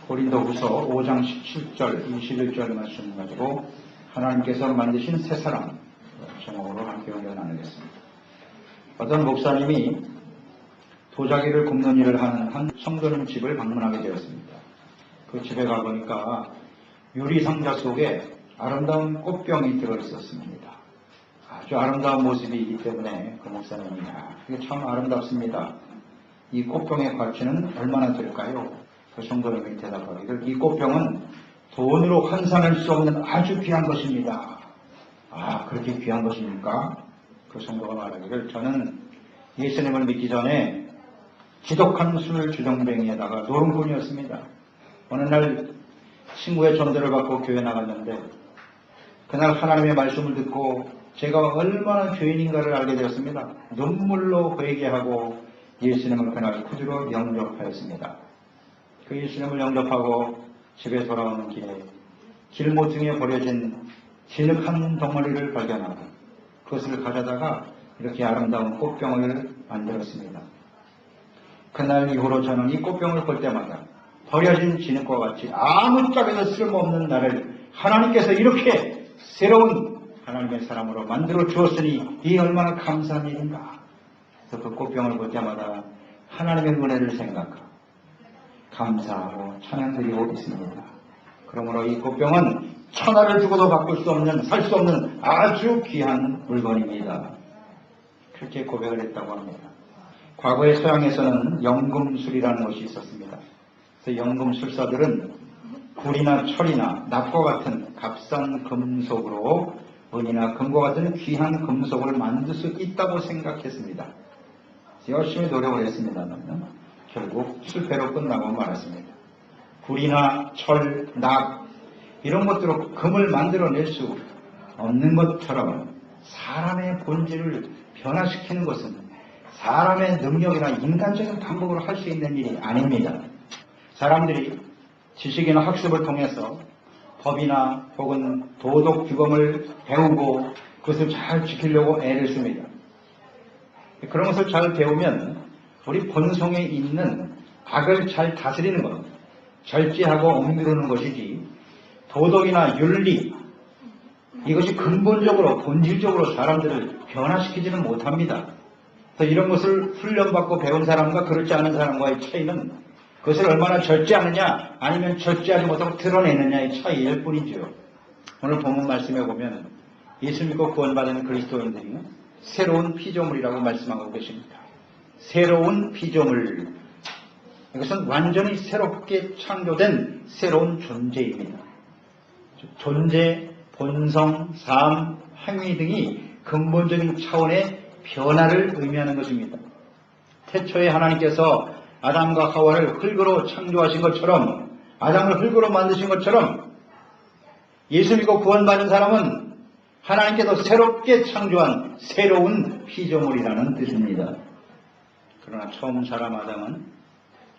고린도후서 5장 17절, 21절 말씀 가지고 하나님께서 만드신 새 사람 제목으로 함께 은혜 나누겠습니다. 어떤 목사님이 도자기를 굽는 일을 하는 한 성도님 집을 방문하게 되었습니다. 그 집에 가보니까 유리 상자 속에 아름다운 꽃병이 들어있었습니다. 아주 아름다운 모습이 있기 때문에 그 목사님이 이게 참 아름답습니다. 이 꽃병의 가치는 얼마나 될까요? 그 성도님이 대답하기를 이 꽃병은 돈으로 환산할 수 없는 아주 귀한 것입니다. 아, 그렇게 귀한 것입니까? 그 성도가 말하기를 저는 예수님을 믿기 전에 지독한 술 주정뱅이에다가 노름꾼이었습니다. 어느 날 친구의 전도를 받고 교회 나갔는데 그날 하나님의 말씀을 듣고 제가 얼마나 죄인인가를 알게 되었습니다. 눈물로 회개하고 예수님을 그날 구주로 영접하였습니다. 그 예수님을 영접하고 집에 돌아오는 길에 길모퉁이에 버려진 진흙 덩어리를 발견하고 그것을 가져다가 이렇게 아름다운 꽃병을 만들었습니다. 그날 이후로 저는 이 꽃병을 볼 때마다 버려진 진흙과 같이 아무짝에도 쓸모없는 나를 하나님께서 이렇게 새로운 하나님의 사람으로 만들어 주었으니 이 얼마나 감사한 일인가. 그래서 그 꽃병을 볼 때마다 하나님의 은혜를 생각하고 감사하고 찬양드리고 있습니다. 그러므로 이 꽃병은 천하를 주고도 바꿀 수 없는, 살 수 없는 아주 귀한 물건입니다. 그렇게 고백을 했다고 합니다. 과거의 서양에서는 연금술이라는 것이 있었습니다. 그래서 연금술사들은 굴이나 철이나 납과 같은 값싼 금속으로 은이나 금과 같은 귀한 금속을 만들 수 있다고 생각했습니다. 열심히 노력을 했습니다만 결국 실패로 끝나고 말았습니다. 굴이나 철, 납 이런 것들로 금을 만들어낼 수 없는 것처럼 사람의 본질을 변화시키는 것은 사람의 능력이나 인간적인 방법으로 할 수 있는 일이 아닙니다. 사람들이 지식이나 학습을 통해서 법이나 혹은 도덕 규범을 배우고 그것을 잘 지키려고 애를 씁니다. 그런 것을 잘 배우면 우리 본성에 있는 악을 잘 다스리는 것, 절제하고 억누르는 것이지 도덕이나 윤리 이것이 근본적으로 본질적으로 사람들을 변화시키지는 못합니다. 그래서 이런 것을 훈련받고 배운 사람과 그렇지 않은 사람과의 차이는 그것을 얼마나 절제하느냐 아니면 절제하지 못하고 드러내느냐의 차이일 뿐이죠. 오늘 본문 말씀에 보면 예수 믿고 구원받은 그리스도인들이 새로운 피조물이라고 말씀하고 계십니다. 새로운 피조물. 이것은 완전히 새롭게 창조된 새로운 존재입니다. 존재, 본성, 삶, 행위 등이 근본적인 차원의 변화를 의미하는 것입니다. 태초에 하나님께서 아담과 하와를 흙으로 창조하신 것처럼 아담을 흙으로 만드신 것처럼 예수 믿고 구원받은 사람은 하나님께서 새롭게 창조한 새로운 피조물이라는 뜻입니다. 그러나 처음 사람 아담은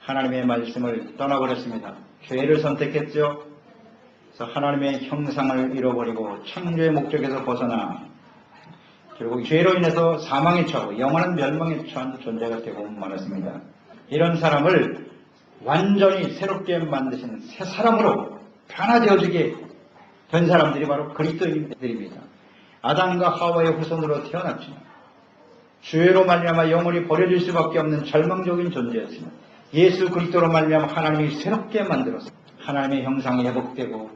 하나님의 말씀을 떠나버렸습니다. 죄를 선택했죠. 그래서 하나님의 형상을 잃어버리고 창조의 목적에서 벗어나 결국 죄로 인해서 사망에 처하고 영원한 멸망에 처한 존재가 되고 말았습니다. 이런 사람을 완전히 새롭게 만드신 새 사람으로 변화되어지게 된 사람들이 바로 그리스도인들입니다. 아담과 하와의 후손으로 태어났지만 죄로 말미암아 영원히 버려질 수밖에 없는 절망적인 존재였지만 예수 그리스도로 말미암아 하나님이 새롭게 만들어서 하나님의 형상이 회복되고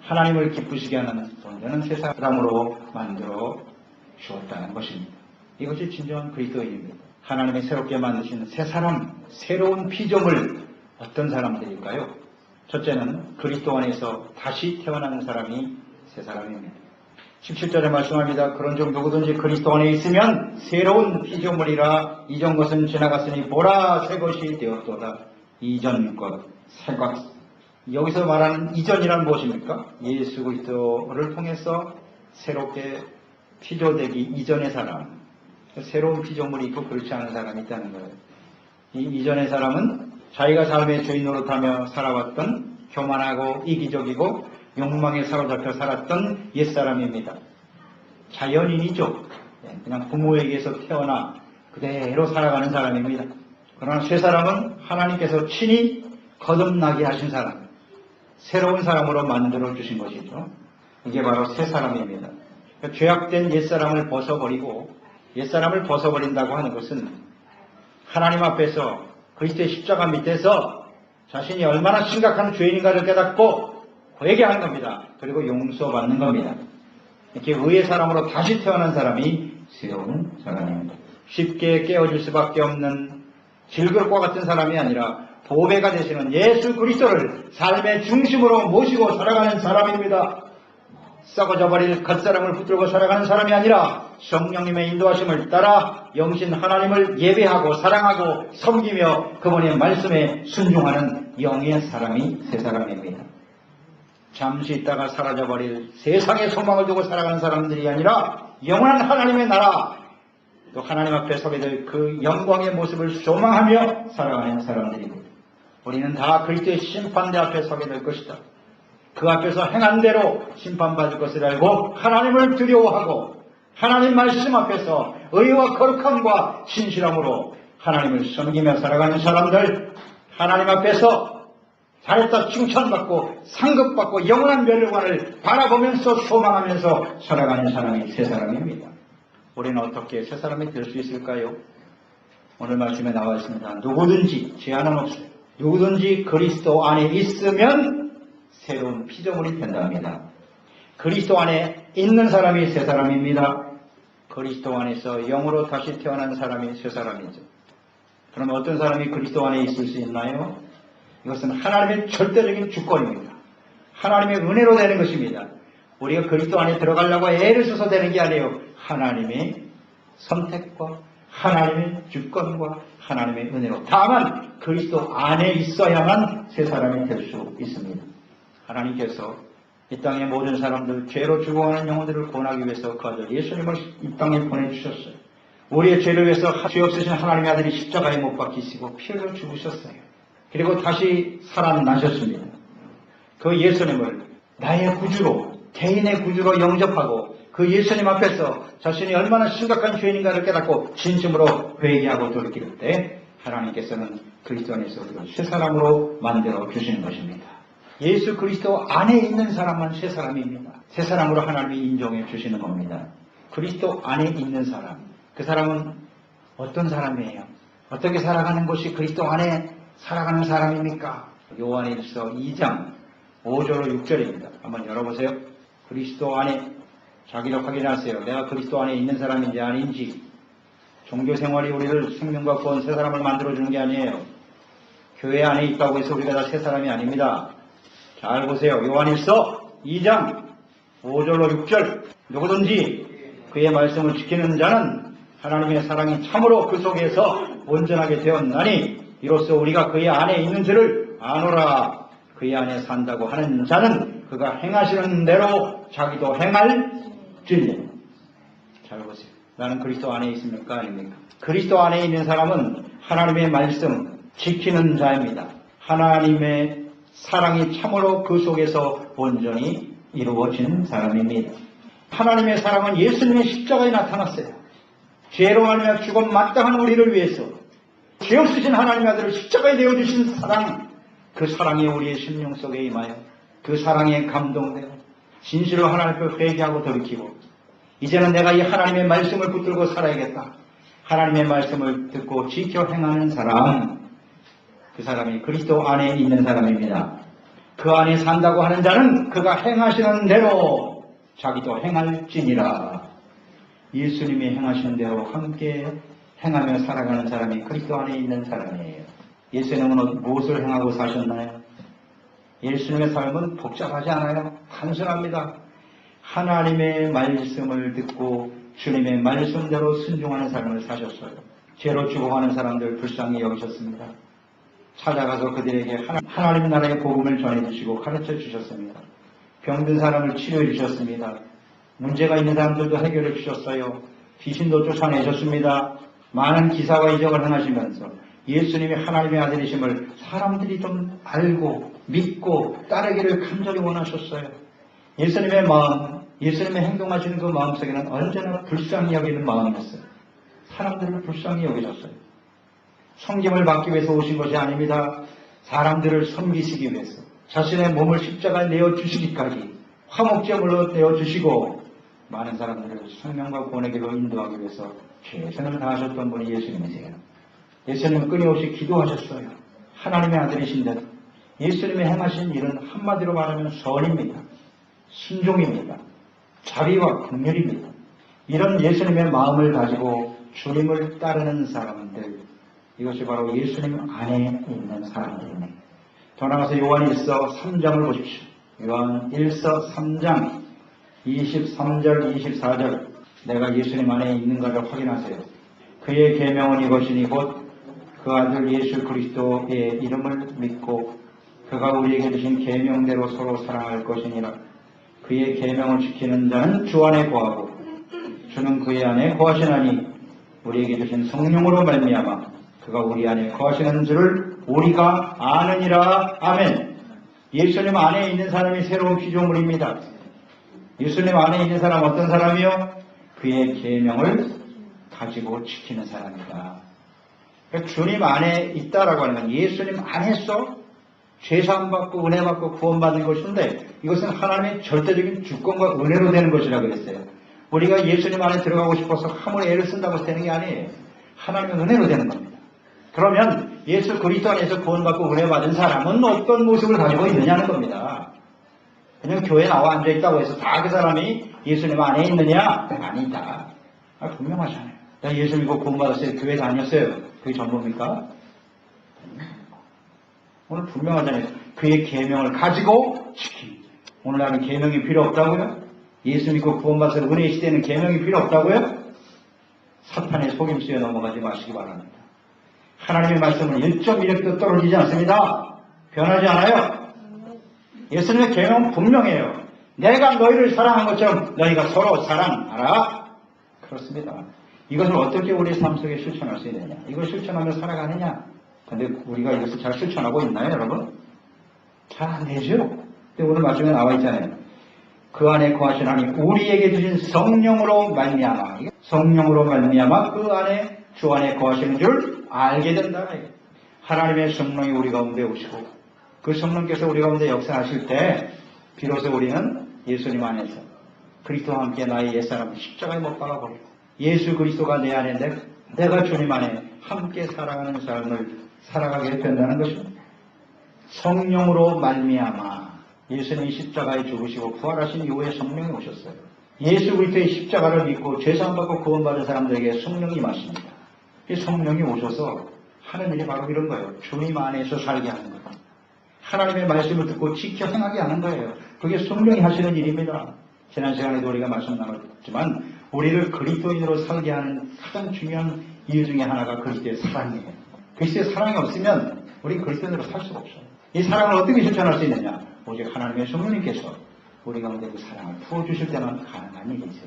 하나님을 기쁘시게 하는 존재는 새 사람으로 만들어 주었다는 것입니다. 이것이 진정한 그리스도인입니다. 하나님이 새롭게 만드신 새 사람, 새로운 피조물 어떤 사람들일까요? 첫째는 그리스도 안에서 다시 태어난 사람이 새 사람입니다. 17절에 말씀합니다. 그런즉 누구든지 그리스도 안에 있으면 새로운 피조물이라 이전 것은 지나갔으니 보라 새 것이 되었도다. 이전 것, 새 것. 여기서 말하는 이전이란 무엇입니까? 예수 그리스도를 통해서 새롭게 피조되기 이전의 사람, 새로운 피조물이 있고 그렇지 않은 사람이 있다는 거예요. 이 이전의 사람은 자기가 삶의 죄인 노릇하며 살아왔던 교만하고 이기적이고 욕망에 사로잡혀 살았던 옛사람입니다. 자연인이죠. 그냥 부모에게서 태어나 그대로 살아가는 사람입니다. 그러나 새 사람은 하나님께서 친히 거듭나게 하신 사람, 새로운 사람으로 만들어 주신 것이죠. 이게 바로 새 사람입니다. 그러니까 죄악된 옛사람을 벗어버리고 옛사람을 벗어버린다고 하는 것은 하나님 앞에서 그리스도의 십자가 밑에서 자신이 얼마나 심각한 죄인인가를 깨닫고 회개하는 겁니다. 그리고 용서받는 겁니다. 이렇게 의의 사람으로 다시 태어난 사람이 새로운 사람입니다. 쉽게 깨어질 수밖에 없는 질그릇과 같은 사람이 아니라 보배가 되시는 예수 그리스도를 삶의 중심으로 모시고 살아가는 사람입니다. 썩어져 버릴 겉사람을 붙들고 살아가는 사람이 아니라 성령님의 인도하심을 따라 영신 하나님을 예배하고 사랑하고 섬기며 그분의 말씀에 순종하는 영의 사람이 새 사람입니다. 잠시 있다가 사라져버릴 세상의 소망을 두고 살아가는 사람들이 아니라 영원한 하나님의 나라, 또 하나님 앞에 서게 될 그 영광의 모습을 소망하며 살아가는 사람들입니다. 우리는 다 그리스도의 심판대 앞에 서게 될 것이다. 그 앞에서 행한 대로 심판받을 것을 알고 하나님을 두려워하고 하나님 말씀 앞에서 의와 거룩함과 진실함으로 하나님을 섬기며 살아가는 사람들, 하나님 앞에서 잘했다 칭찬받고 상급받고 영원한 멸류관을 바라보면서 소망하면서 살아가는 사람이 새 사람입니다. 우리는 어떻게 새 사람이 될 수 있을까요? 오늘 말씀에 나와 있습니다. 누구든지 제한은 없어요. 누구든지 그리스도 안에 있으면 새로운 피조물이 된답니다. 그리스도 안에 있는 사람이 새 사람입니다. 그리스도 안에서 영으로 다시 태어난 사람이 새 사람이죠. 그럼 어떤 사람이 그리스도 안에 있을 수 있나요? 이것은 하나님의 절대적인 주권입니다. 하나님의 은혜로 되는 것입니다. 우리가 그리스도 안에 들어가려고 애를 써서 되는 게 아니에요. 하나님의 선택과 하나님의 주권과 하나님의 은혜로. 다만 그리스도 안에 있어야만 새 사람이 될 수 있습니다. 하나님께서 이 땅의 모든 사람들, 죄로 죽어가는 영혼들을 구원하기 위해서 그 아들 예수님을 이 땅에 보내주셨어요. 우리의 죄를 위해서 죄 없으신 하나님의 아들이 십자가에 못 박히시고 피 흘려 죽으셨어요. 그리고 다시 살아나셨습니다. 그 예수님을 나의 구주로, 개인의 구주로 영접하고 그 예수님 앞에서 자신이 얼마나 심각한 죄인인가를 깨닫고 진심으로 회개하고 돌이킬 때 하나님께서는 그리스도 안에서 우리를 새 사람으로 만들어 주시는 것입니다. 예수 그리스도 안에 있는 사람만 새 사람입니다. 새 사람으로 하나님이 인정해 주시는 겁니다. 그리스도 안에 있는 사람, 그 사람은 어떤 사람이에요? 어떻게 살아가는 것이 그리스도 안에 살아가는 사람입니까? 요한일서 2장 5절로 6절입니다. 한번 열어보세요. 그리스도 안에 자기로 확인하세요. 내가 그리스도 안에 있는 사람인지 아닌지. 종교생활이 우리를 생명과 구원 새 사람을 만들어주는 게 아니에요. 교회 안에 있다고 해서 우리가 다 새 사람이 아닙니다. 잘 보세요. 요한일서 2장 5절로 6절. 누구든지 그의 말씀을 지키는 자는 하나님의 사랑이 참으로 그 속에서 온전하게 되었나니 이로써 우리가 그의 안에 있는 줄을 아노라. 그의 안에 산다고 하는 자는 그가 행하시는 대로 자기도 행할지니. 잘 보세요. 나는 그리스도 안에 있습니까? 아닙니까? 그리스도 안에 있는 사람은 하나님의 말씀 지키는 자입니다. 하나님의 사랑이 참으로 그 속에서 온전히 이루어진 사람입니다. 하나님의 사랑은 예수님의 십자가에 나타났어요. 죄로 말미암아 죽음 마땅한 우리를 위해서 죄 없으신 하나님의 아들을 십자가에 내어주신 사랑, 그 사랑이 우리의 심령 속에 임하여 그 사랑에 감동되어 진실로 하나님 앞에 회개하고 돌이키고 이제는 내가 이 하나님의 말씀을 붙들고 살아야겠다. 하나님의 말씀을 듣고 지켜 행하는 사람, 그 사람이 그리스도 안에 있는 사람입니다. 그 안에 산다고 하는 자는 그가 행하시는 대로 자기도 행할지니라. 예수님이 행하시는 대로 함께 행하며 살아가는 사람이 그리스도 안에 있는 사람이에요. 예수님은 무엇을 행하고 사셨나요? 예수님의 삶은 복잡하지 않아요. 단순합니다. 하나님의 말씀을 듣고 주님의 말씀대로 순종하는 삶을 사셨어요. 죄로 죽어가는 사람들 불쌍히 여기셨습니다. 찾아가서 그들에게 하나님 나라의 복음을 전해주시고 가르쳐 주셨습니다. 병든 사람을 치료해 주셨습니다. 문제가 있는 사람들도 해결해 주셨어요. 귀신도 쫓아내셨습니다. 많은 기사와 이적을 행하시면서 예수님이 하나님의 아들이심을 사람들이 좀 알고 믿고 따르기를 간절히 원하셨어요. 예수님의 마음, 예수님의 행동하시는 그 마음속에는 언제나 불쌍히 여기는 마음이었어요. 사람들을 불쌍히 여기셨어요. 섬김을 받기 위해서 오신 것이 아닙니다. 사람들을 섬기시기 위해서, 자신의 몸을 십자가에 내어주시기까지 화목제물로 내어주시고 많은 사람들을 생명과 구원의 길로 인도하기 위해서 최선을 다하셨던 분이 예수님이세요. 예수님은 끊임없이 기도하셨어요. 하나님의 아들이신데 예수님이 행하신 일은 한마디로 말하면 선입니다. 순종입니다. 자비와 긍휼입니다. 이런 예수님의 마음을 가지고 주님을 따르는 사람들, 이것이 바로 예수님 안에 있는 사람들입니다. 더 나아가서 요한 1서 3장을 보십시오. 요한 1서 3장 23절 24절, 내가 예수님 안에 있는가를 확인하세요. 그의 계명은 이것이니 곧 그 아들 예수 그리스도의 이름을 믿고 그가 우리에게 주신 계명대로 서로 사랑할 것이니라. 그의 계명을 지키는 자는 주 안에 거하고 주는 그의 안에 거하시나니 우리에게 주신 성령으로 말미암아 그가 우리 안에 거하시는 줄을 우리가 아느니라. 아멘. 예수님 안에 있는 사람이 새로운 피조물입니다. 예수님 안에 있는 사람 어떤 사람이요? 그의 계명을 가지고 지키는 사람이다. 그러니까 주님 안에 있다라고 하는 건 예수님 안에서 죄사함받고 은혜받고 구원받는 것인데, 이것은 하나님의 절대적인 주권과 은혜로 되는 것이라고 그랬어요. 우리가 예수님 안에 들어가고 싶어서 아무리 애를 쓴다고 되는 게 아니에요. 하나님의 은혜로 되는 겁니다. 그러면 예수 그리스도 안에서 구원받고 은혜받은 사람은 어떤 모습을 가지고 있느냐는 겁니다. 그냥 교회에 나와 앉아있다고 해서 다 그 사람이 예수님 안에 있느냐? 아니다. 분명하잖아요. 나 예수 믿고 구원받았어요. 교회 다녔어요. 그게 전부입니까? 오늘 분명하잖아요. 그의 계명을 가지고 지킵니다. 오늘날은 계명이 필요 없다고요? 예수 믿고 구원받아서 은혜 시대에는 계명이 필요 없다고요? 사탄의 속임수에 넘어가지 마시기 바랍니다. 하나님의 말씀은 1.1획도 떨어지지 않습니다. 변하지 않아요. 예수님의 계명은 분명해요. 내가 너희를 사랑한 것처럼 너희가 서로 사랑하라. 그렇습니다. 이것을 어떻게 우리의 삶 속에 실천할 수 있느냐? 이걸 실천하며 살아가느냐? 근데 우리가 이것을 잘 실천하고 있나요, 여러분? 잘 안 되죠? 근데 오늘 말씀에 나와 있잖아요. 그 안에 거하신 하나님, 우리에게 주신 성령으로 말미암아, 성령으로 말미암아 그 안에 주 안에 거하시는 줄 알게 된다. 하나님의 성령이 우리 가운데 오시고 그 성령께서 우리 가운데 역사하실 때 비로소 우리는 예수님 안에서 그리스도와 함께 나의 옛사람을 십자가에 못 박아버리고 예수 그리스도가 내 안에 내가 주님 안에 함께 살아가는 삶을 살아가게 된다는 것입니다. 성령으로 말미암아, 예수님이 십자가에 죽으시고 부활하신 이후에 성령이 오셨어요. 예수 그리스도의 십자가를 믿고 죄사함받고 구원받은 사람들에게 성령이 임하십니다. 이 성령이 오셔서 하는 일이 바로 이런 거예요. 주님 안에서 살게 하는 거예요. 하나님의 말씀을 듣고 지켜 행하게 하는 거예요. 그게 성령이 하시는 일입니다. 지난 시간에도 우리가 말씀 나눴지만 우리를 그리스도인으로 살게 하는 가장 중요한 이유 중에 하나가 그리스도의 사랑이에요. 그리스도의 사랑이 없으면 우리 그리스도인으로 살 수가 없어요. 이 사랑을 어떻게 실천할 수 있느냐? 오직 하나님의 성령님께서 우리 가운데 그 사랑을 부어주실 때만 가능한 일이죠.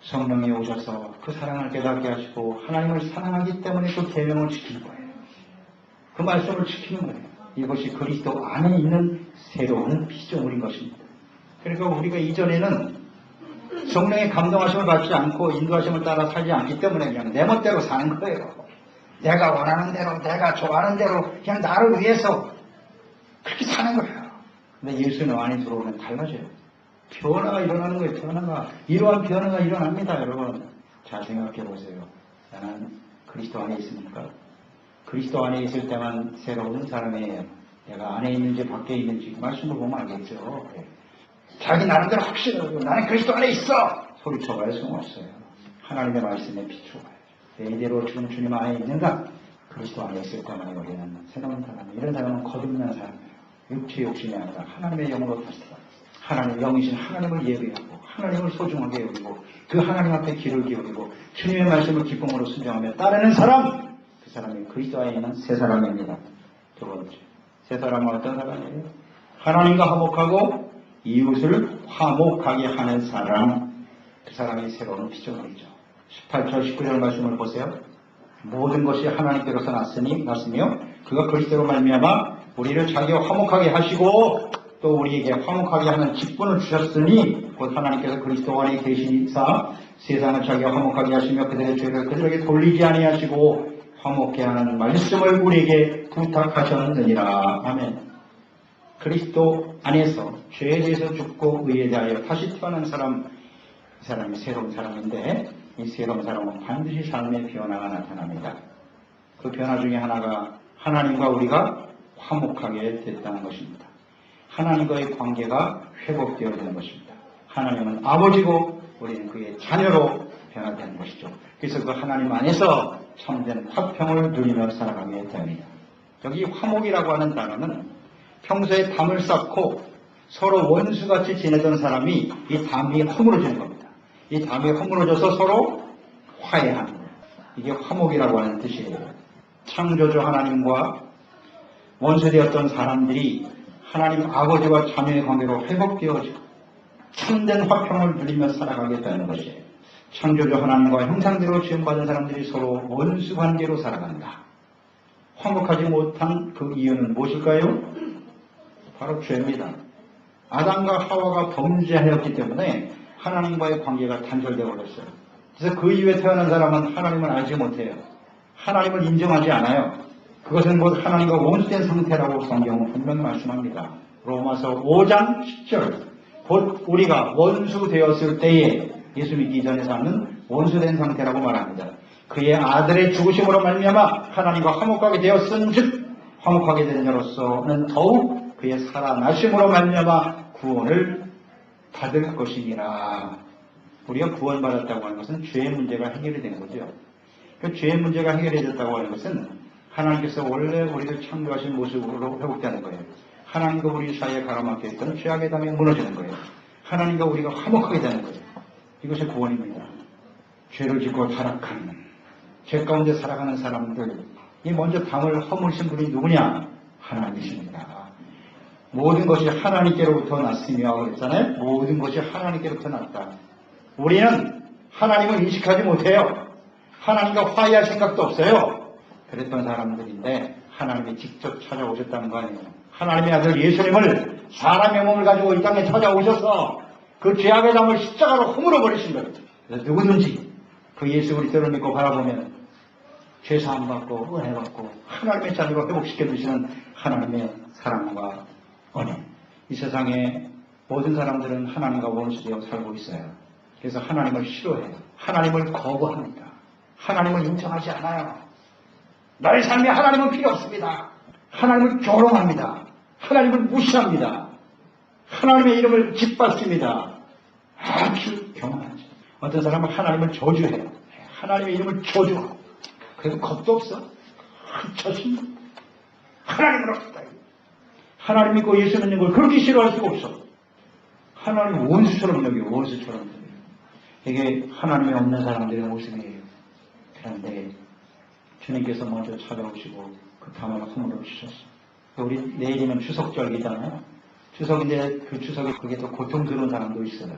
성령이 오셔서 그 사랑을 깨닫게 하시고 하나님을 사랑하기 때문에 그 계명을 지키는 거예요. 그 말씀을 지키는 거예요. 이것이 그리스도 안에 있는 새로운 피조물인 것입니다. 그러니까 우리가 이전에는 성령의 감동하심을 받지 않고 인도하심을 따라 살지 않기 때문에 그냥 내 멋대로 사는 거예요. 내가 원하는 대로, 내가 좋아하는 대로 그냥 나를 위해서 그렇게 사는 거예요. 근데 예수님 안에 들어오면 달라져요. 변화가 일어나는 거예요. 변화가. 이러한 변화가 일어납니다. 여러분 잘 생각해 보세요. 나는 그리스도 안에 있습니까? 그리스도 안에 있을 때만 새로운 사람이에요. 내가 안에 있는지 밖에 있는지 말씀을 보면 알겠죠. 자기 나름대로 확신하고 나는 그리스도 안에 있어! 소리쳐봐야 소용없어요. 하나님의 말씀에 비추어봐야죠. 내 이대로 지금 주님 안에 있는가? 그리스도 안에 있을 때만 우리는 새로운 사람. 이런 사람은 거듭난 사람. 육체의 욕심이 아니라 하나님의 영으로 다시 살아요. 하나님 영이신 하나님을 예배하고 하나님을 소중하게 여기고 그 하나님 앞에 귀를 기울이고 주님의 말씀을 기쁨으로 순종하며 따르는 사람, 그 사람이 그리스도 안에 있는 새 사람입니다. 두 번째, 새 사람은 어떤 사람이에요? 하나님과 화목하고 이웃을 화목하게 하는 사람, 그 사람이 새로운 피조물이죠. 18절 19절 말씀을 보세요. 모든 것이 하나님께로서 났으며 그가 그리스도로 말미암아 우리를 자기와 화목하게 하시고 또 우리에게 화목하게 하는 직분을 주셨으니 곧 하나님께서 그리스도 안에 계시사 세상을 자기와 화목하게 하시며 그들의 죄를 그들에게 돌리지 아니하시고 화목케 하는 말씀을 우리에게 부탁하셨느니라. 아멘. 그리스도 안에서 죄에 대해서 죽고 의에 대하여 다시 태어난 사람, 이 사람이 새로운 사람인데 이 새로운 사람은 반드시 삶의 변화가 나타납니다. 그 변화 중에 하나가 하나님과 우리가 화목하게 됐다는 것입니다. 하나님과의 관계가 회복되어지는 것입니다. 하나님은 아버지고 우리는 그의 자녀로 변화되는 것이죠. 그래서 그 하나님 안에서 참된 화평을 누리며 살아가게 됩니다. 여기 화목이라고 하는 단어는 평소에 담을 쌓고 서로 원수같이 지내던 사람이 이 담이 허물어지는 겁니다. 이 담이 허물어져서 서로 화해하는 거예요. 이게 화목이라고 하는 뜻이에요. 창조주 하나님과 원수되었던 사람들이 하나님 아버지와 자녀의 관계로 회복되어지고 참된 화평을 누리며 살아가게 되는 것이에요. 창조주 하나님과 형상대로 지음받은 사람들이 서로 원수 관계로 살아간다. 화목하지 못한 그 이유는 무엇일까요? 바로 죄입니다. 아담과 하와가 범죄하였기 때문에 하나님과의 관계가 단절되어 버렸어요. 그래서 그 이후에 태어난 사람은 하나님을 알지 못해요. 하나님을 인정하지 않아요. 그것은 곧 하나님과 원수된 상태라고 성경은 분명히 말씀합니다. 로마서 5장 10절 곧 우리가 원수 되었을 때에 예수 믿기 전에 사는 원수된 상태라고 말합니다. 그의 아들의 죽으심으로 말미암아 하나님과 화목하게 되었은즉 화목하게 된 자로서는 더욱 그의 살아나심으로 말미암아 구원을 받을 것이니라. 우리가 구원받았다고 하는 것은 죄의 문제가 해결이 된 거죠. 그 죄의 문제가 해결이 됐다고 하는 것은 하나님께서 원래 우리를 창조하신 모습으로 회복되는 거예요. 하나님과 우리 사이에 가로막혀 있던 죄악의 담이 무너지는 거예요. 하나님과 우리가 화목하게 되는 거예요. 이것이 구원입니다. 죄를 짓고 타락한 죄 가운데 살아가는 사람들, 이 먼저 담을 허물신 분이 누구냐? 하나님이십니다. 모든 것이 하나님께로부터 났으며 그랬잖아요. 모든 것이 하나님께로부터 났다. 우리는 하나님을 인식하지 못해요. 하나님과 화해할 생각도 없어요. 그랬던 사람들인데 하나님이 직접 찾아오셨다는 거 아니에요. 하나님의 아들 예수님을 사람의 몸을 가지고 이 땅에 찾아오셔서 그 죄악의 담을 십자가로 허물어 버리신 거예요. 그래서 누구든지 그 예수 그리스도를 믿고 바라보면 죄사함 받고 은혜 받고 하나님의 자녀로 회복시켜 주시는 하나님의 사랑과 은혜. 이 세상에 모든 사람들은 하나님과 원수되어 살고 있어요. 그래서 하나님을 싫어해요. 하나님을 거부합니다. 하나님을 인정하지 않아요. 나의 삶에 하나님은 필요 없습니다. 하나님을 조롱합니다. 하나님을 무시합니다. 하나님의 이름을 짓밟습니다. 아주 경험하죠. 어떤 사람은 하나님을 저주해요. 하나님의 이름을 저주하고 그래도 겁도 없어. 자신 하나님을 없다. 하나님 믿고 예수 믿는 걸 그렇게 싫어할 수가 없어. 하나님 원수처럼 여겨요. 원수처럼 여겨요. 이게 하나님이 없는 사람들의 모습이에요. 그런데 주님께서 먼저 찾아오시고 그 담을 허물어 주셨어요. 우리 내일이면 추석절기잖아요. 추석인데 그 추석에 그게 더 고통스러운 사람도 있어요.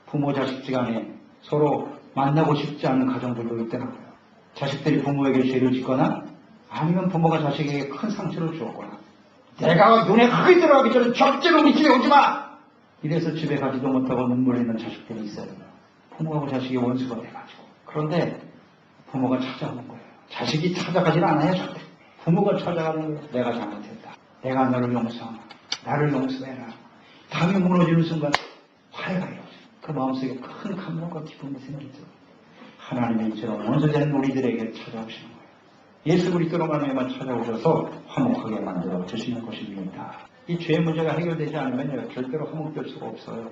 부모 자식 간에 서로 만나고 싶지 않은 가정들도 있더라고요. 자식들이 부모에게 죄를 짓거나 아니면 부모가 자식에게 큰 상처를 주었거나 내가 눈에 크게 들어가기 전에 절대로 우리 집에 오지 마! 이래서 집에 가지도 못하고 눈물 흘리는 자식들이 있어요. 부모하고 자식이 원수가 돼가지고. 그런데 부모가 찾아오는 거예요. 자식이 찾아가지는 않아요. 절대. 부모가 찾아가는 거예요. 내가 잘못했다. 내가 너를 용서하라. 나를 용서해라. 담이 무너지는 순간 화해가 이루어져요. 그 마음속에 큰 감동과 기쁨이 생기죠. 하나님의 이처럼 원수된 우리들에게 찾아오시는 거예요. 예수 그리스도로 말미암아 찾아오셔서 화목하게 만들어 주시는 것입니다. 이 죄의 문제가 해결되지 않으면 절대로 화목될 수가 없어요.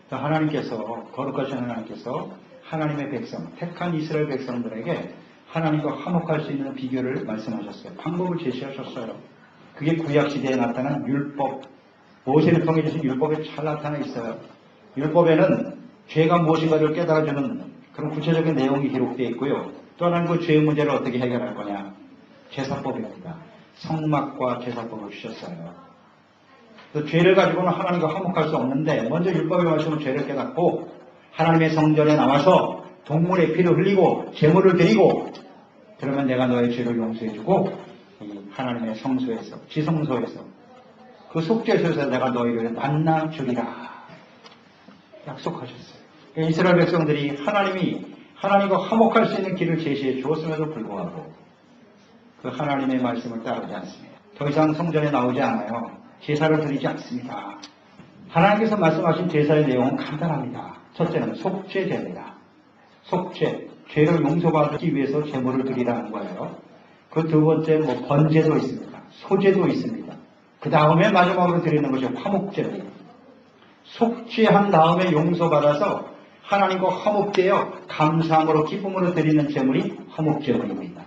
하나님께서 거룩하신 하나님께서 하나님의 백성, 택한 이스라엘 백성들에게 하나님과 화목할 수 있는 비결을 말씀하셨어요. 방법을 제시하셨어요. 그게 구약시대에 나타난 율법, 모세를 통해 주신 율법에 잘 나타나 있어요. 율법에는 죄가 무엇인가를 깨달아주는 그런 구체적인 내용이 기록되어 있고요. 또 하나는 그 죄의 문제를 어떻게 해결할 거냐. 제사법입니다. 성막과 제사법을 주셨어요. 그 죄를 가지고는 하나님과 화목할 수 없는데 먼저 율법의 말씀은 죄를 깨닫고 하나님의 성전에 나와서 동물의 피를 흘리고 제물을 드리고 그러면 내가 너의 죄를 용서해주고 이 하나님의 성소에서 지성소에서 그 속죄소에서 내가 너희를 만나주리라 약속하셨어요. 이스라엘 백성들이 하나님과 화목할 수 있는 길을 제시해 주었음에도 불구하고 그 하나님의 말씀을 따르지 않습니다. 더 이상 성전에 나오지 않아요. 제사를 드리지 않습니다. 하나님께서 말씀하신 제사의 내용은 간단합니다. 첫째는 속죄제입니다. 속죄, 죄를 용서받기 위해서 제물을 드리라는 거예요. 그 두 번째 번제도 있습니다. 소제도 있습니다. 그 다음에 마지막으로 드리는 것이 화목제입니다. 속죄한 다음에 용서받아서 하나님과 화목되어 감사함으로 기쁨으로 드리는 제물이 화목제물입니다.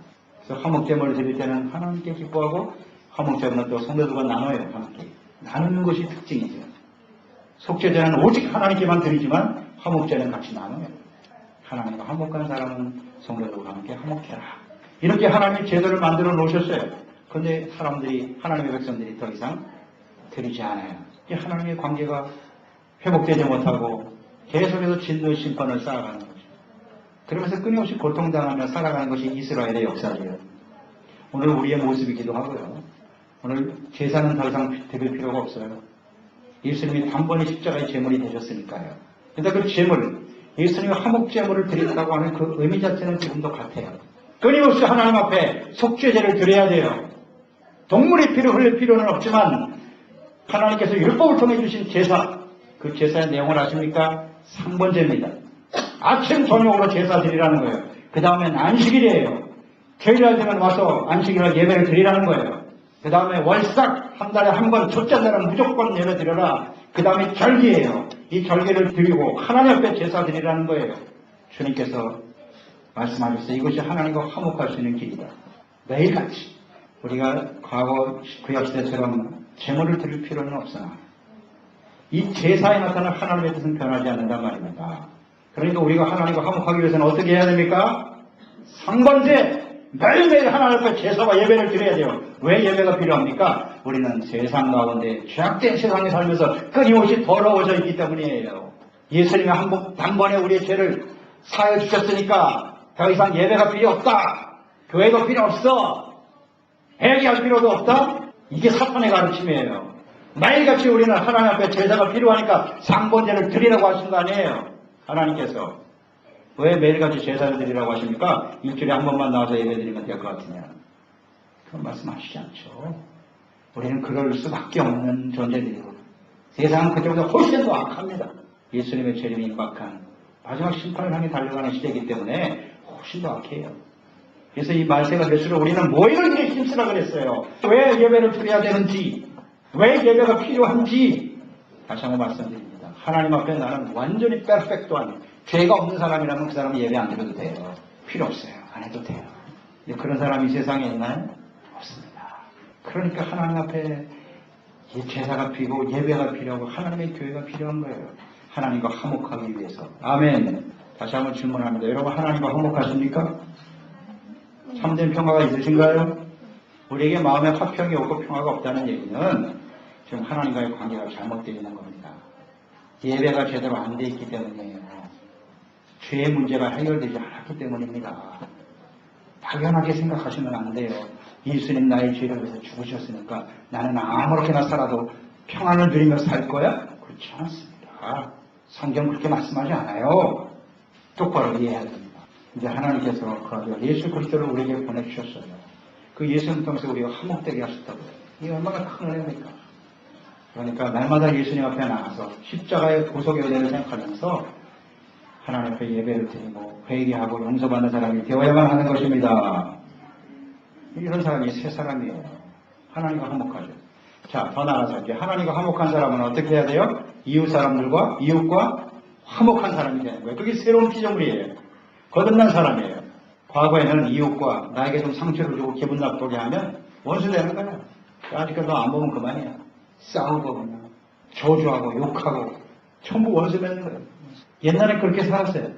그래서 화목제물을 드릴 때는 하나님께 기뻐하고 화목제물은 또 성도들과 나눠요. 함께 나누는 것이 특징이죠. 속죄제는 오직 하나님께만 드리지만 화목제는 같이 나눠요. 하나님과 화목한 사람은 성도들과 함께 화목해라. 이렇게 하나님이 제도를 만들어 놓으셨어요. 그런데 사람들이, 하나님의 백성들이 더 이상 드리지 않아요. 이 하나님의 관계가 회복되지 못하고 계속해서 진노의 심판을 쌓아가는 거죠. 그러면서 끊임없이 고통당하며 살아가는 것이 이스라엘의 역사예요. 오늘 우리의 모습이기도 하고요. 오늘 제사는 더 이상 드릴 필요가 없어요. 예수님이 단번에 십자가의 제물이 되셨으니까요. 그런데 그 제물, 예수님이 화목제물을 드린다고 하는 그 의미 자체는 지금도 같아요. 끊임없이 하나님 앞에 속죄제를 드려야 돼요. 동물의 피를 흘릴 필요는 없지만 하나님께서 율법을 통해 주신 제사, 그 제사의 내용을 아십니까? 상번제입니다. 아침 저녁으로 제사 드리라는 거예요. 그 다음엔 안식일이에요. 토요일 되면 와서 안식일날 예배를 드리라는 거예요. 그 다음에 월삭 한 달에 한 번 첫째 날은 무조건 예배 드려라. 그 다음에 절기예요. 이 절기를 드리고 하나님 앞에 제사 드리라는 거예요. 주님께서 말씀하셨어요. 이것이 하나님과 화목할 수 있는 길이다. 매일같이 우리가 과거 구약시대처럼 제물을 드릴 필요는 없으나 이 제사에 나타난 하나님의 뜻은 변하지 않는단 말입니다. 그러니까 우리가 하나님과 화목하기 위해서는 어떻게 해야 됩니까? 상번제, 매일매일 하나님 앞에 제사와 예배를 드려야 돼요. 왜 예배가 필요합니까? 우리는 세상 가운데 죄악된 세상에 살면서 끊임없이 더러워져 있기 때문이에요. 예수님이 단번에 우리의 죄를 사하여 주셨으니까 더 이상 예배가 필요 없다. 교회가 필요 없어. 회개할 필요도 없다. 이게 사탄의 가르침이에요. 매일같이 우리는 하나님 앞에 제사가 필요하니까 상번제를 드리라고 하신 거 아니에요. 하나님께서. 왜 매일같이 제사를 드리라고 하십니까? 일주일에 한 번만 나와서 예배 드리면 될 것 같으냐. 그런 말씀하시지 않죠. 우리는 그럴 수밖에 없는 존재들이고 세상은 그때보다 훨씬 더 악합니다. 예수님의 재림이 임박한 마지막 심판을 향해 달려가는 시대이기 때문에 훨씬 더 악해요. 그래서 이 말세가 될수록 우리는 뭐 이런 일에 힘쓰라 그랬어요. 왜 예배를 드려야 되는지, 왜 예배가 필요한지 다시 한번 말씀드립니다. 하나님 앞에 나는 완전히 퍼펙트한 죄가 없는 사람이라면 그 사람은 예배 안 드려도 돼요. 필요 없어요. 안 해도 돼요. 근데 그런 사람이 세상에 있나요? 없습니다. 그러니까 하나님 앞에 제사가 필요하고 예배가 필요하고 하나님의 교회가 필요한 거예요. 하나님과 화목하기 위해서. 아멘. 다시 한번 질문합니다. 여러분 하나님과 화목하십니까? 참된 평화가 있으신가요? 우리에게 마음의 화평이 없고 평화가 없다는 얘기는 지금 하나님과의 관계가 잘못되어 있는 겁니다. 예배가 제대로 안 돼 있기 때문이에요. 죄의 문제가 해결되지 않았기 때문입니다. 막연하게 생각하시면 안 돼요. 예수님 나의 죄를 위해서 죽으셨으니까 나는 아무렇게나 살아도 평안을 누리며 살 거야? 그렇지 않습니다. 성경 그렇게 말씀하지 않아요. 똑바로 이해해야 됩니다. 이제 하나님께서 그 아들 예수 그리스도를 우리에게 보내주셨어요. 그 예수님 통해서 우리가 화목되게 하셨다고요. 이게 얼마나 큰 은혜입니까? 그러니까 날마다 예수님 앞에 나가서 십자가의 구속의 은혜를 생각하면서 하나님 앞에 예배를 드리고 회개하고 용서받는 사람이 되어야만 하는 것입니다. 이런 사람이 세 사람이에요. 하나님과 화목하죠. 자, 더 나아가서 이제 하나님과 화목한 사람은 어떻게 해야 돼요? 이웃과 화목한 사람이 되는 거예요. 그게 새로운 피조물이에요. 거듭난 사람이에요. 과거에는 이웃과 나에게 좀 상처를 주고 기분 나쁘게 하면 원수 되는 거예요. 아직까지 너 안 보면 그만이야. 싸우고 그냥 저주하고 욕하고 전부 원수 되는 거예요. 옛날에 그렇게 살았어요.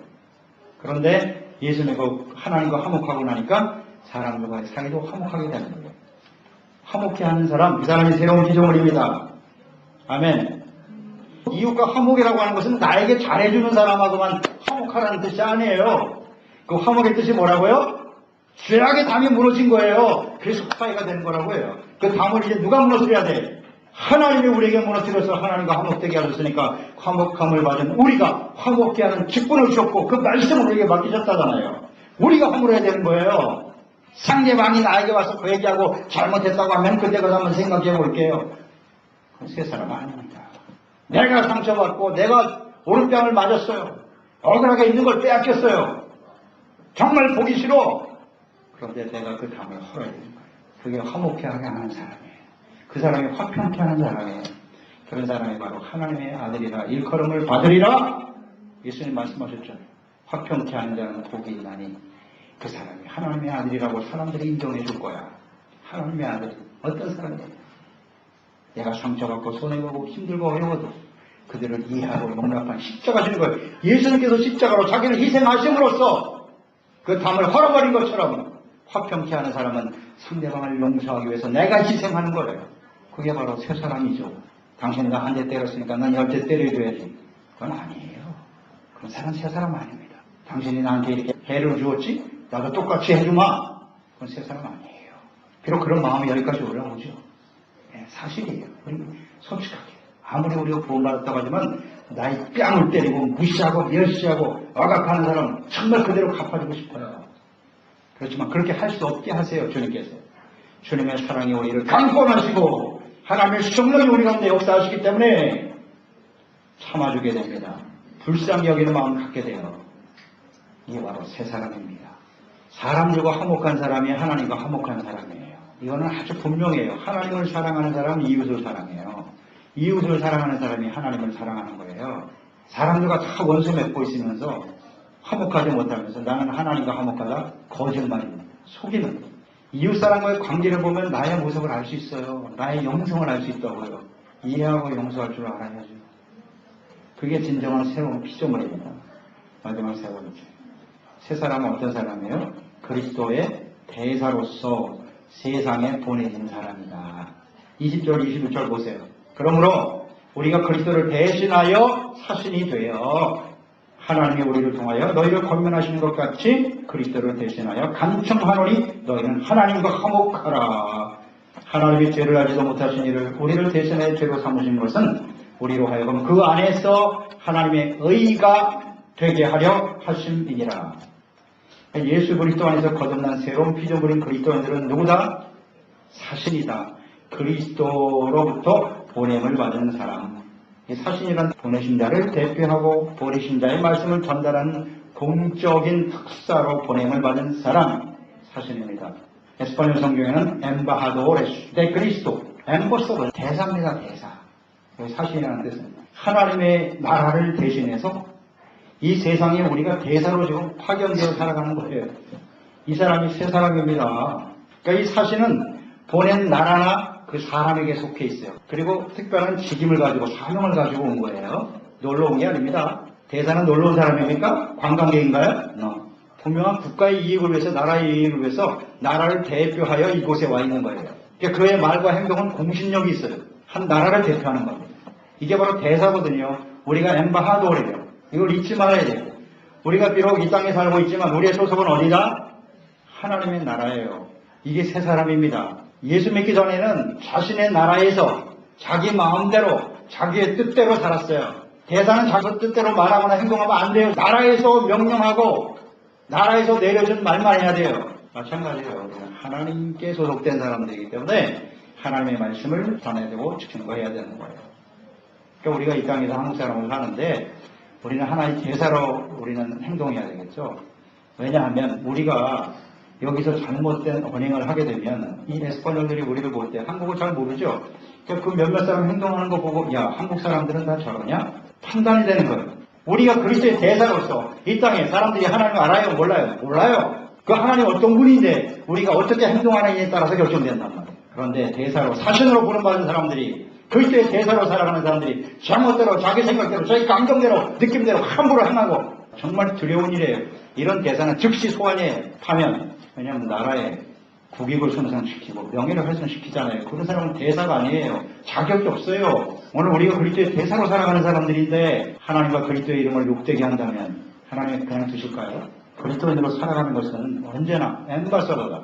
그런데 예수 믿고 하나님과 화목하고 나니까 사람들과의 사이도 화목하게 되는 거예요. 화목해 하는 사람, 그 사람이 새로운 피조물입니다. 아멘. 이웃과 화목이라고 하는 것은 나에게 잘해주는 사람하고만 화목하라는 뜻이 아니에요. 그 화목의 뜻이 뭐라고요? 죄악의 담이 무너진 거예요. 그래서 화해가 되는 거라고 해요. 그 담을 이제 누가 무너뜨려야 돼? 하나님이 우리에게 무너뜨려서 하나님과 화목되게 하셨으니까 화목함을 받은 우리가 화목케 하는 직분을 주셨고 그 말씀을 우리에게 맡기셨다잖아요. 우리가 화목해야 되는 거예요. 상대방이 나에게 와서 그 얘기하고 잘못했다고 하면 그때 가서 한번 생각해 볼게요. 그건 새 사람 아닙니다. 내가 상처받고 내가 오른뺨을 맞았어요. 억울하게 있는 걸 빼앗겼어요. 정말 보기 싫어. 그런데 내가 그 담을 헐어야 되는 거예요. 그게 화목해하게 하는 사람이에요. 그 사람이 화평케 하는 사람이에요. 그런 사람이 바로 하나님의 아들이라 일컬음을 받으리라. 예수님 말씀하셨죠. 화평케 하는 자는 복이 있나니 그 사람이 하나님의 아들이라고 사람들이 인정해 줄 거야. 하나님의 아들이 어떤 사람이에요? 내가 상처받고 손해보고 힘들고 어려워도 그들을 이해하고 용납한 십자가 주는 거예요. 예수님께서 십자가로 자기를 희생하심으로써 그 담을 헐어버린 것처럼 화평케 하는 사람은 상대방을 용서하기 위해서 내가 희생하는 거예요. 그게 바로 새 사람이죠. 당신 나 한 대 때렸으니까 난 10대 때려줘야지. 그건 아니에요. 그런 사람은 새 사람 아닙니다. 당신이 나한테 이렇게 해를 주었지? 나도 똑같이 해주마. 그건 새 사람 아니에요. 비록 그런 마음이 여기까지 올라오죠. 네, 사실이에요. 우리 솔직하게. 아무리 우리가 구원받았다고 하지만 나의 뺨을 때리고 무시하고 멸시하고 억압하는 사람 정말 그대로 갚아주고 싶어요. 그렇지만 그렇게 할 수 없게 하세요. 주님께서. 주님의 사랑이 우리를 강권하시고 하나님의 성령이 우리 가운데 역사하시기 때문에 참아주게 됩니다. 불쌍히 여기는 마음을 갖게 돼요. 이게 바로 새 사람입니다. 사람들과 화목한 사람이 하나님과 화목한 사람이에요. 이거는 아주 분명해요. 하나님을 사랑하는 사람은 이웃을 사랑해요. 이웃을 사랑하는 사람이 하나님을 사랑하는 거예요. 사람들과 다 원수 맺고 있으면서 화목하지 못하면서 나는 하나님과 화목하다? 거짓말입니다. 속이는. 이웃 사람과의 관계를 보면 나의 모습을 알 수 있어요. 나의 영성을 알 수 있다고요. 이해하고 용서할 줄 알아야죠. 그게 진정한 새로운 피조물입니다. 마지막 세 번째. 새 사람은 어떤 사람이에요? 그리스도의 대사로서 세상에 보내진 사람이다. 20절, 21절 보세요. 그러므로 우리가 그리스도를 대신하여 사신이 되어 하나님이 우리를 통하여 너희를 권면하시는 것 같이 그리스도를 대신하여 간청하노니 너희는 하나님과 화목하라. 하나님이 죄를 알지도 못하신 이를 우리를 대신하여 죄로 삼으신 것은 우리로 하여금 그 안에서 하나님의 의가 되게 하려 하심이니라. 예수 그리스도 안에서 거듭난 새로운 피조물인 그리스도인들은 누구다? 사신이다. 그리스도로부터 보냄을 받은 사람. 이 사신이란 보내신 자를 대표하고 보내신 자의 말씀을 전달하는 공적인 특사로 보냄을 받은 사람, 사신입니다. 에스파뇰 성경에는 엠바하도레스 데 그리스도, 엠버서더, 대사입니다. 대사. 사신이라는 뜻은 하나님의 나라를 대신해서 이 세상에 우리가 대사로 지금 파견되어 살아가는 거예요. 이 사람이 새 사람입니다. 그러니까 이 사신은 보낸 나라나 그 사람에게 속해 있어요. 그리고 특별한 직임을 가지고 사명을 가지고 온 거예요. 놀러 온 게 아닙니다. 대사는 놀러 온 사람입니까? 관광객인가요? No. 분명한 국가의 이익을 위해서, 나라의 이익을 위해서 나라를 대표하여 이곳에 와 있는 거예요. 그러니까 그의 말과 행동은 공신력이 있어요. 한 나라를 대표하는 겁니다. 이게 바로 대사거든요. 우리가 엠바하도래요. 이걸 잊지 말아야 돼요. 우리가 비록 이 땅에 살고 있지만 우리의 소속은 어디다? 하나님의 나라예요. 이게 새 사람입니다. 예수 믿기 전에는 자신의 나라에서 자기 마음대로 자기의 뜻대로 살았어요. 대사는 자기 뜻대로 말하거나 행동하면 안 돼요. 나라에서 명령하고 나라에서 내려준 말만 해야 돼요. 마찬가지예요. 하나님께 소속된 사람들이기 때문에 하나님의 말씀을 전해되고 증거해야 되는 거예요. 그러니까 우리가 이 땅에서 한국 사람을 사는데 우리는 하나의 대사로 우리는 행동해야 되겠죠. 왜냐하면 우리가 여기서 잘못된 언행을 하게 되면 이 에스파뇰들이 우리를 볼 때 한국을 잘 모르죠. 그러니까 그 몇몇 사람 행동하는 거 보고 야 한국 사람들은 다 저러냐? 판단이 되는 거예요. 우리가 그리스도의 대사로서 이 땅에 사람들이 하나님을 알아요? 몰라요? 몰라요. 그 하나님 어떤 분인데 우리가 어떻게 행동하느냐에 따라서 결정된단 말이에요. 그런데 대사로 사신으로 부름받은 사람들이 그리스도의 대사로 살아가는 사람들이 제멋대로 자기 생각대로 자기 감정대로 느낌대로 함부로 행하고 정말 두려운 일이에요. 이런 대사는 즉시 소환에 파면 왜냐하면 나라의 국익을 손상시키고 명예를 훼손시키잖아요. 그런 사람은 대사가 아니에요. 자격이 없어요. 오늘 우리가 그리스도의 대사로 살아가는 사람들인데 하나님과 그리스도의 이름을 욕되게 한다면 하나님이 그냥 두실까요? 그리스도인으로 살아가는 것은 언제나 엠바서더다.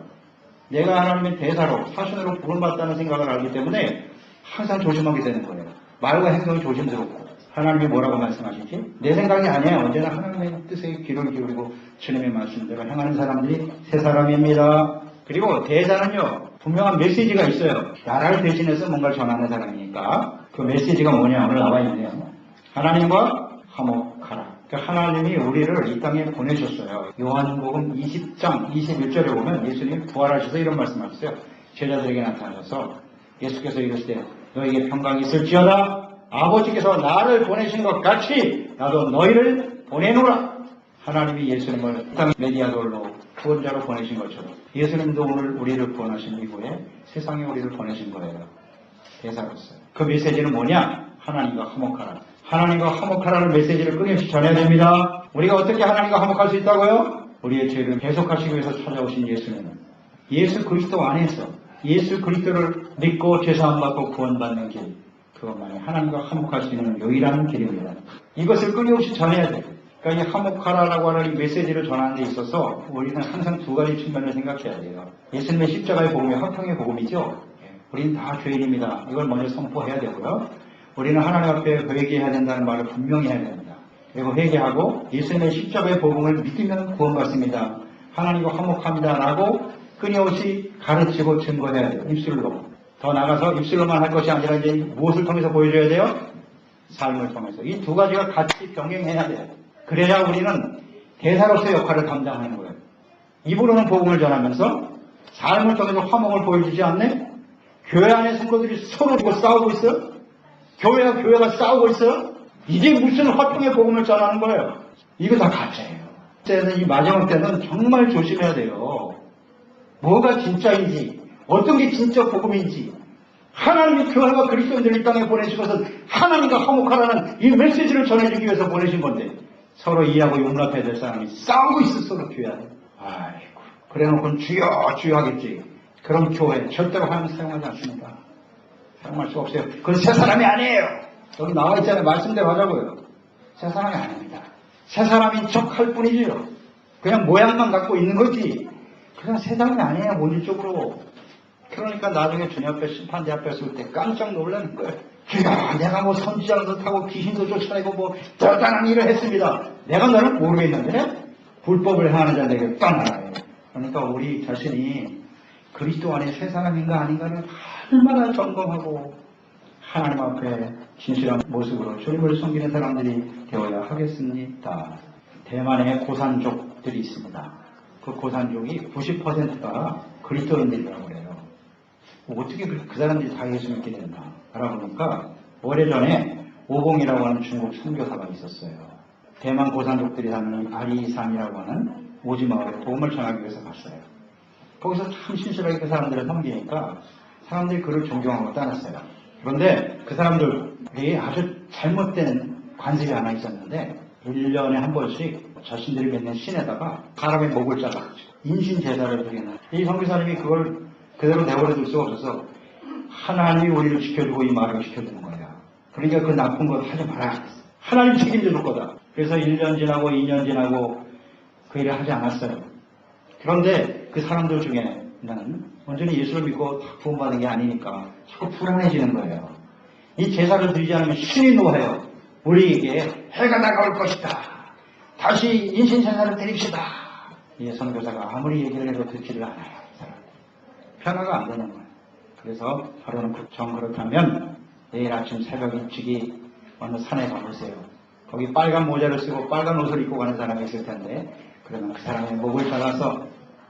내가 하나님의 대사로 사신으로 부름받다는 생각을 알기 때문에 항상 조심하게 되는 거예요. 말과 행동이 조심스럽고 하나님이 뭐라고 말씀하시지? 내 생각이 아니에요. 언제나 하나님의 뜻에 귀를 기울이고 주님의 말씀대로 행하는 사람들이 새 사람입니다. 그리고 대사는요. 분명한 메시지가 있어요. 나라를 대신해서 뭔가를 전하는 사람이니까 그 메시지가 뭐냐 오늘 나와 있네요. 하나님과 화목하라. 그러니까 하나님이 우리를 이 땅에 보내셨어요. 요한복음 20장 21절에 보면 예수님이 부활하셔서 이런 말씀하셨어요. 제자들에게 나타나셔서 예수께서 이르시되 너에게 평강이 있을지어다. 아버지께서 나를 보내신 것 같이 나도 너희를 보내노라. 하나님이 예수님을 땅 메디아돌로 구원자로 보내신 것처럼 예수님도 오늘 우리를 구원하신 이후에 세상에 우리를 보내신 거예요. 대사로서. 그 메시지는 뭐냐? 하나님과 화목하라. 하나님과 화목하라는 메시지를 끊임없이 전해야 됩니다. 우리가 어떻게 하나님과 화목할 수 있다고요? 우리의 죄를 계속하시기 위해서 찾아오신 예수님은 예수 그리스도 안에서 예수 그리스도를 믿고 죄사함 받고 구원받는 길, 그것만이 하나님과 화목할 수 있는 유일한 길입니다. 이것을 끊임없이 전해야 돼요. 그러니까 이 화목하라라고 하는 이 메시지를 전하는 데 있어서 우리는 항상 두 가지 측면을 생각해야 돼요. 예수님의 십자가의 복음이 화평의 복음이죠. 우리는 다 죄인입니다. 이걸 먼저 선포해야 되고요. 우리는 하나님 앞에 회개해야 된다는 말을 분명히 해야 됩니다. 그리고 회개하고 예수님의 십자가의 복음을 믿으면 구원받습니다. 하나님과 화목합니다라고 끊임없이 가르치고 증거해야 돼요. 입술로. 더 나아가서 입술로만 할 것이 아니라 이제 무엇을 통해서 보여줘야 돼요? 삶을 통해서. 이 두 가지가 같이 병행해야 돼요. 그래야 우리는 대사로서의 역할을 감당하는 거예요. 입으로는 복음을 전하면서 삶을 통해서 화목을 보여주지 않네? 교회 안에 성도들이 서로 싸우고 있어요? 교회와 교회가 싸우고 있어요? 이게 무슨 화평의 복음을 전하는 거예요? 이거 다 가짜예요. 이 마지막 때는 정말 조심해야 돼요. 뭐가 진짜인지, 어떤 게 진짜 복음인지, 하나님이 교회와 그리스도인들을 이 땅에 보내시고서 하나님과 화목하라는 이 메시지를 전해주기 위해서 보내신 건데 서로 이해하고 용납해야 될 사람이 싸우고 있어. 서로 교회 안에. 아이고, 그래놓고는 주여 주여 하겠지. 그런 교회 절대로 하나님 사용하지 않습니다. 사용할 수 없어요. 그건 새 사람이 아니에요. 여기 나와 있잖아요. 말씀대로 하자고요. 새 사람이 아닙니다. 새 사람인 척 할 뿐이지요. 그냥 모양만 갖고 있는 거지. 그냥 새 사람이 아니에요. 본질적으로. 그러니까 나중에 주님 앞에 심판대 앞에 설 때 깜짝 놀라는 거예요. 주야, 내가 뭐 선지자도 타고 귀신도 쫓아내고 뭐 대단한 일을 했습니다. 내가 너를 모르겠는데 불법을 행하는 자들에게 떠나라요. 그러니까 우리 자신이 그리스도 안에 새 사람인가 아닌가를 얼마나 점검하고 하나님 앞에 진실한 모습으로 주님을 섬기는 사람들이 되어야 하겠습니다. 대만에 고산족들이 있습니다. 그 고산족이 90%가 그리스도인들이라고 그래요. 어떻게 그 사람들이 다 예수 믿게 됐나 알아보니까 오래전에 오봉이라고 하는 중국 선교사가 있었어요. 대만 고산족들이 사는 아리산이라고 하는 오지마을에 복음을 전하기 위해서 갔어요. 거기서 참 신실하게 그 사람들을 섬기니까 사람들이 그를 존경하고 따랐어요. 그런데 그 사람들이 아주 잘못된 관습이 하나 있었는데 1년에 한 번씩 자신들이 맺는 신에다가 사람의 목을 잘라가지고 인신 제사를 드리는 이 선교사님이 그걸 그대로 내버려 둘 수가 없어서 하나님이 우리를 지켜주고 이 말을 지켜주는 거야. 그러니까 그 나쁜 것 하지 마라. 하나님 책임져 줄 거다. 그래서 1년 지나고 2년 지나고 그 일을 하지 않았어요. 그런데 그 사람들 중에는 온전히 예수를 믿고 구원받은 게 아니니까 자꾸 불안해지는 거예요. 이 제사를 드리지 않으면 신이 놓아요. 우리에게 해가 다가올 것이다. 다시 인신제사를 드립시다. 이 선교사가 아무리 얘기를 해도 듣지를 않아요. 변화가 안 되는 거예요. 그래서 바로는 정 그렇다면 내일 아침 새벽 일찍이 어느 산에 가보세요. 거기 빨간 모자를 쓰고 빨간 옷을 입고 가는 사람이 있을 텐데 그러면 그 사람의 목을 잘라서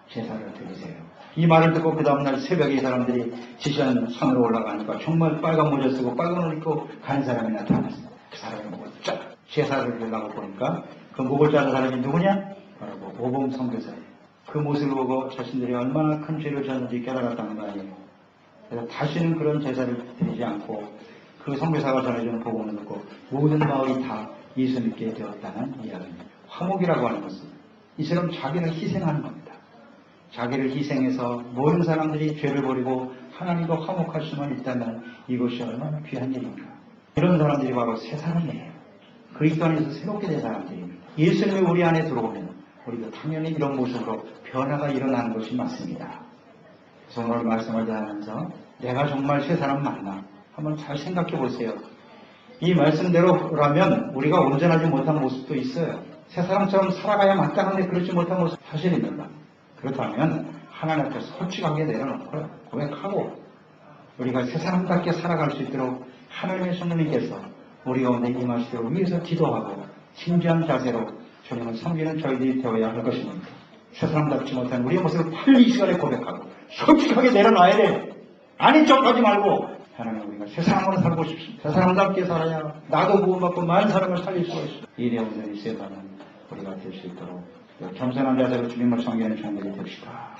제사를 드리세요. 이 말을 듣고 그 다음날 새벽에 이 사람들이 지시한 산으로 올라가니까 정말 빨간 모자 쓰고 빨간 옷을 입고 가는 사람이 나타났어요. 그 사람의 목을 쫙 제사를 드리려고 보니까 그 목을 자른 사람이 누구냐? 바로 오봉 선교사예요. 그 모습을 보고 자신들이 얼마나 큰 죄를 지었는지 깨달았다는 거 아니에요. 그래서 다시는 그런 제사를 드리지 않고 그 선교사가 전해주는 복음을 듣고 모든 마을이 다 예수 믿게 되었다는 이야기입니다. 화목이라고 하는 것은 이처럼 자기를 희생하는 겁니다. 자기를 희생해서 모든 사람들이 죄를 버리고 하나님과 화목할 수만 있다면 이것이 얼마나 귀한 일인가. 이런 사람들이 바로 새 사람이에요. 그리스도 안에서 새롭게 된 사람들입니다. 예수님이 우리 안에 들어오면 우리도 당연히 이런 모습으로 변화가 일어나는 것이 맞습니다. 그래서 오늘 말씀을 전하면서 내가 정말 새 사람 맞나? 한번 잘 생각해 보세요. 이 말씀대로라면 우리가 온전하지 못한 모습도 있어요. 새 사람처럼 살아가야 마땅한데 그렇지 못한 모습 사실입니다. 그렇다면 하나님 앞에 솔직하게 내려놓고 고백하고 우리가 새 사람답게 살아갈 수 있도록 하나님의 성령님께서 우리 가운데 임하시도록 위해서 기도하고 진지한 자세로 주님을 섬기는 저희들이 되어야 할 것입니다. 새 사람답지 못한 우리의 모습을 빨리 이 시간에 고백하고 솔직하게 내려놔야 돼. 아닌 척하지 말고 하나님 우리가 새 사람으로 살고 싶습니다. 새 사람답게 살아야 나도 구원받고 많은 사람을 살릴 수가 있어. 이 내용들이 있어야만 우리가 될 수 있도록 겸손한 자세로 주님을 섬기는 종들이 됩시다.